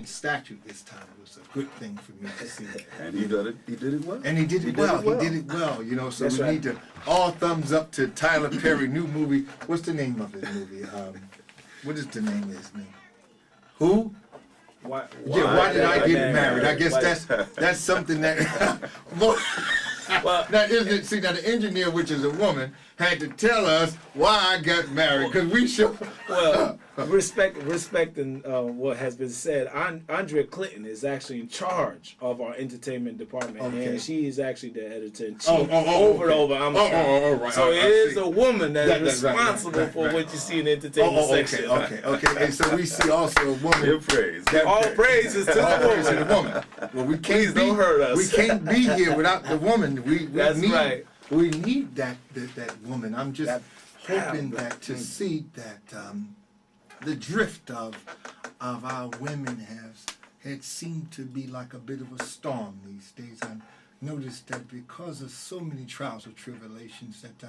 statute this time. It was a good thing for me to see. And he did it well. And he did it well. He did it well, you know, so That's we right. need to all thumbs up to Tyler Perry, new movie. What's the name of his movie? What is the name of his name? Who? Why Why did I get married? I guess Why- that's something that Well, now isn't it, see now the engineer, which is a woman, had to tell us why I got married, because we should well, respecting what has been said, Andrea Clinton is actually in charge of our entertainment department, Okay. and she is actually the editor-in-chief okay. over Right. So I it is see. a woman that is That's right, responsible for right. what you see in the entertainment section. Okay. And so we see also a woman. Your praise. All praises to All the praise to the woman. woman. Well, we Please can't don't hurt us. We can't be here without the woman. We That's need, right. We need that woman. I'm just That hoping power. that to see that the drift of our women had seemed to be like a bit of a storm these days. I noticed that because of so many trials or tribulations that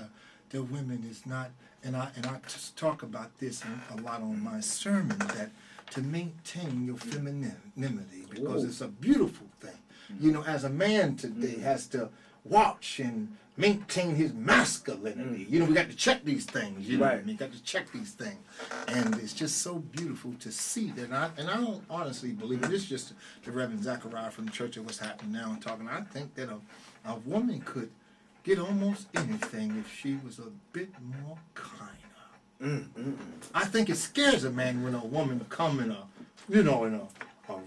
the women is not, and I just talk about this a lot on my sermon, that to maintain your femininity, because it's a beautiful thing. You know, as a man today has to watch and maintain his masculinity. You know, we got to check these things. You know what I mean? Got to check these things, and it's just so beautiful to see that. And I don't honestly believe it. It's just the Reverend Zechariah from the Church of What's Happening Now and talking. I think that a woman could get almost anything if she was a bit more kinder. I think it scares a man when a woman come in a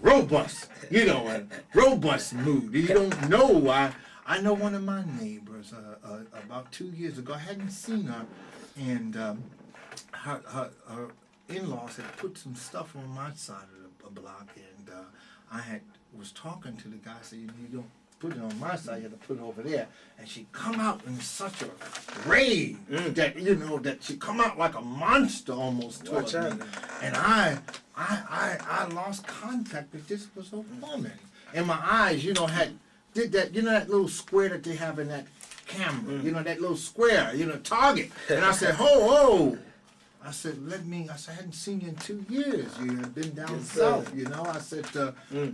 robust, robust mood. You don't know why. I know one of my neighbors about 2 years ago. I hadn't seen her, and her in-laws had put some stuff on my side of the block, and I was talking to the guy. I said, "You don't put it on my side. You have to put it over there." And she come out in such a rage that that she come out like a monster almost towards me, and I lost contact. That this was a woman, and my eyes, did that, that little square that they have in that camera, that little square, target. And I said, ho. I said, I hadn't seen you in 2 years. You have been down south, I said,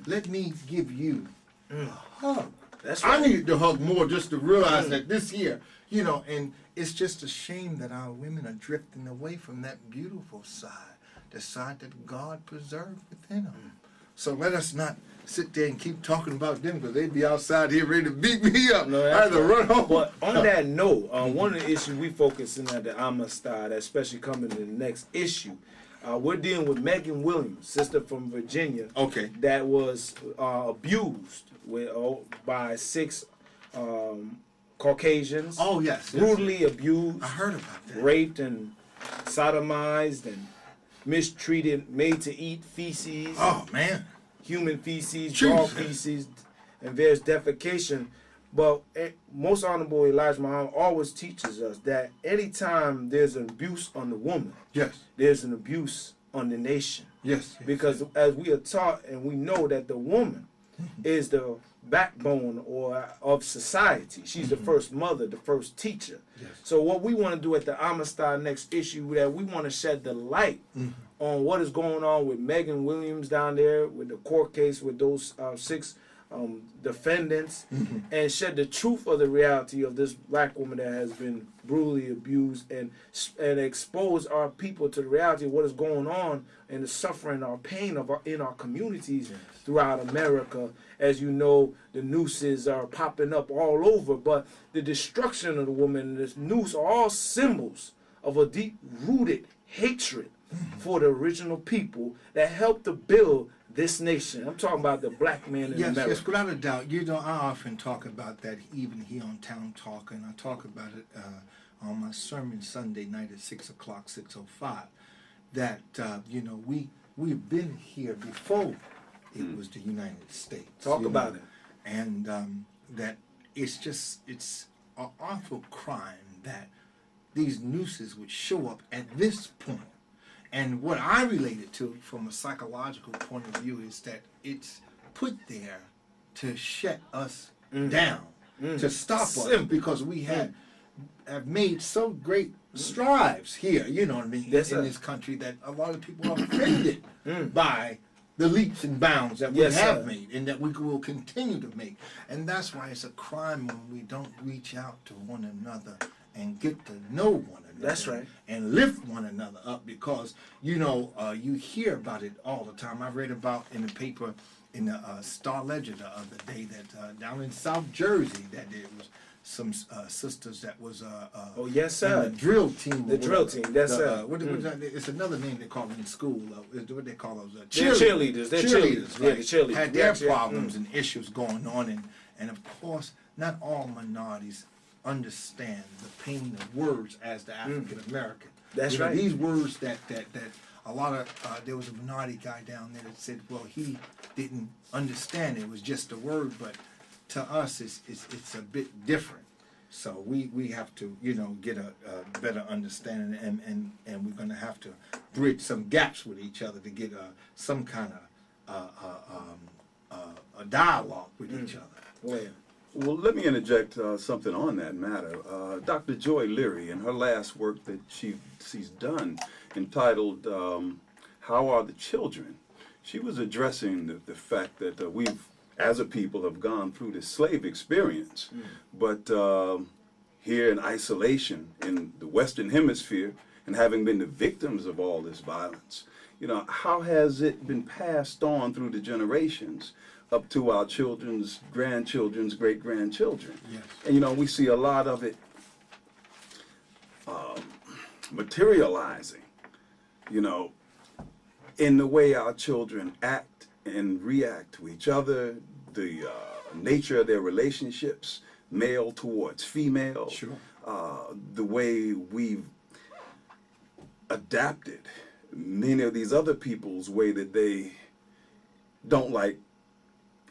let me give you a hug. That's right. I needed to hug more just to realize that this year, and it's just a shame that our women are drifting away from that beautiful side, the side that God preserved within them. So let us not sit there and keep talking about them, because they'd be outside here ready to beat me up. No, I had to run home. But on that note, one of the issues we focusing at the Amistad, especially coming to the next issue, we're dealing with Megan Williams, sister from Virginia, Okay. that was abused by 6 Caucasians. Oh, yes. Brutally abused. I heard about that. Raped and sodomized and mistreated, made to eat feces. Oh, man. Human feces, Jesus. dog feces, and there's defecation. But most Honorable Elijah Muhammad always teaches us that anytime there's an abuse on the woman, Yes. there's an abuse on the nation. Yes. Because as we are taught and we know that the woman is the backbone of society. She's the first mother, the first teacher. Yes. So what we want to do at the Amistad next issue, that we want to shed the light on what is going on with Megan Williams down there, with the court case with those 6 defendants, and shed the truth of the reality of this black woman that has been brutally abused, and expose our people to the reality of what is going on and the suffering, our pain in our communities throughout America. As you know, the nooses are popping up all over, but the destruction of the woman and this noose are all symbols of a deep-rooted hatred for the original people that helped to build this nation. I'm talking about the black man in America. Yes, without a doubt. I often talk about that even here on Town Talk, and I talk about it on my sermon Sunday night at 6 o'clock, 6:05, that, we've been here before it was the United States. Talk about it. And that it's an awful crime that these nooses would show up at this point. And what I relate it to from a psychological point of view is that it's put there to shut us down, to stop us, because we have made so great strides here, in this country, that a lot of people are offended by the leaps and bounds that we Yes, have sir. made and that we will continue to make. And that's why it's a crime when we don't reach out to one another and get to know one another. That's right. And lift one another up, because, you know, you hear about it all the time. I read about in the paper, in the Star Ledger the other day, that down in South Jersey, that there was some sisters that was Oh, yes, in sir. the drill team. The drill team, that's It's another name they call them in school. What they call those? They're cheerleaders. They're cheerleaders. Yeah, right? the cheerleaders. Had We their actually- problems and issues going on, and of course, not all minorities understand the pain of words as the African American. That's You know, right. These words that a lot of there was a minority guy down there that said, well, he didn't understand it was just a word, but to us it's a bit different. So we have to, you know, get a better understanding, and we're going to have to bridge some gaps with each other to get some kind of a dialogue with each other. Well, Well, let me interject something on that matter. Dr. Joy Leary, in her last work that she's done, entitled "How Are the Children?" she was addressing the fact that we've, as a people, have gone through this slave experience, but here in isolation in the Western Hemisphere, and having been the victims of all this violence, you know, how has it been passed on through the generations up to our children's grandchildren's great-grandchildren? Yes. And you know, we see a lot of it materializing, you know, in the way our children act and react to each other, the nature of their relationships, male towards female, Sure. the way we've adapted many of these other people's way that they don't like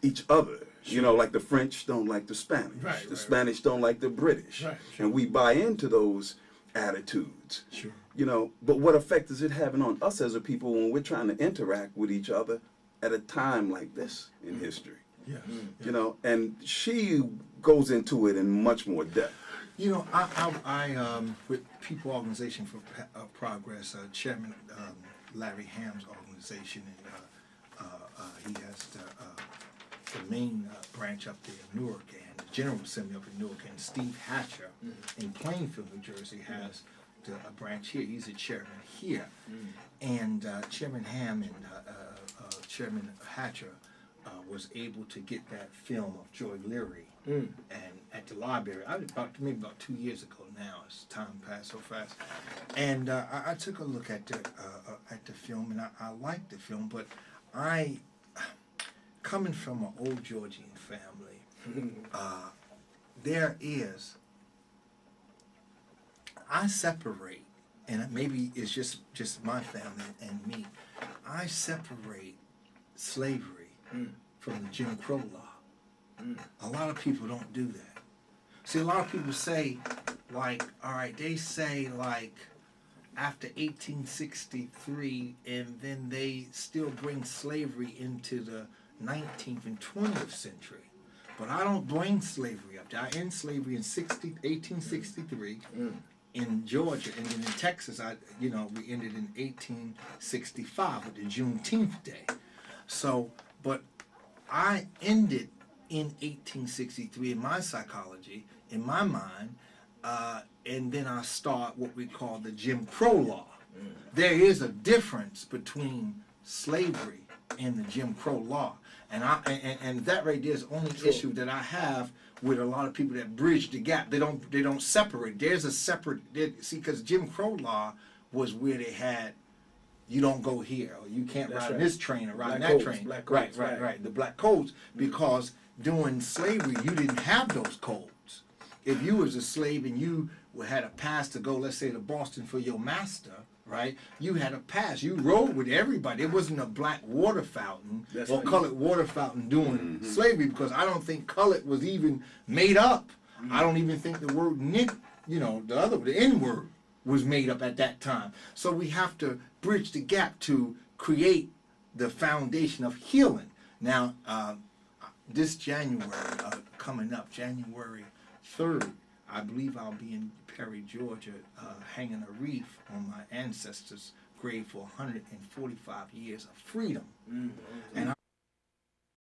each other. You know, like the French don't like the Spanish. Right, the right, Spanish don't like the British. Right, And we buy into those attitudes. Sure. You know, but what effect is it having on us as a people when we're trying to interact with each other at a time like this in history? Yes. You know, and she goes into it in much more depth. You know, I with People Organization for Progress, Chairman Larry Ham's organization, and he has the main branch up there in Newark, and the General Assembly up in Newark, and Steve Hatcher in Plainfield, New Jersey, has a branch here. He's a chairman here, and Chairman Ham and Chairman Hatcher was able to get that film of Joy Leary and at the library. Maybe about 2 years ago now. As time passed so fast, and I took a look at the film, and I liked the film, but coming from an old Georgian family, I separate, and maybe it's just my family and me. I separate slavery from the Jim Crow law. A lot of people don't do that. See, a lot of people say, like, all right, they say, like, after 1863, and then they still bring slavery into the 19th and 20th century. But I don't bring slavery up there. I end slavery in 1863 in Georgia, and then in Texas, we ended in 1865 with the Juneteenth Day. So, but I ended in 1863 in my psychology, in my mind, and then I start what we call the Jim Crow law. There is a difference between slavery and the Jim Crow law, and that right there is the only issue that I have with a lot of people that bridge the gap. They don't separate. There's a separate. Because Jim Crow law was where they had, you don't go here, or you can't ride on this train or ride on that train. Black codes, Right. The black codes, because during slavery you didn't have those codes. If you was a slave and you had a pass to go, let's say, to Boston for your master, right? You had a pass. You rode with everybody. It wasn't a black water fountain or colored water fountain during slavery, because I don't think colored was even made up. I don't even think the word nick, the N-word was made up at that time. So we have to bridge the gap to create the foundation of healing. Now, this January, coming up, January 3rd, I believe I'll be in Perry, Georgia, hanging a wreath on my ancestors grave for 145 years of freedom. Mm. And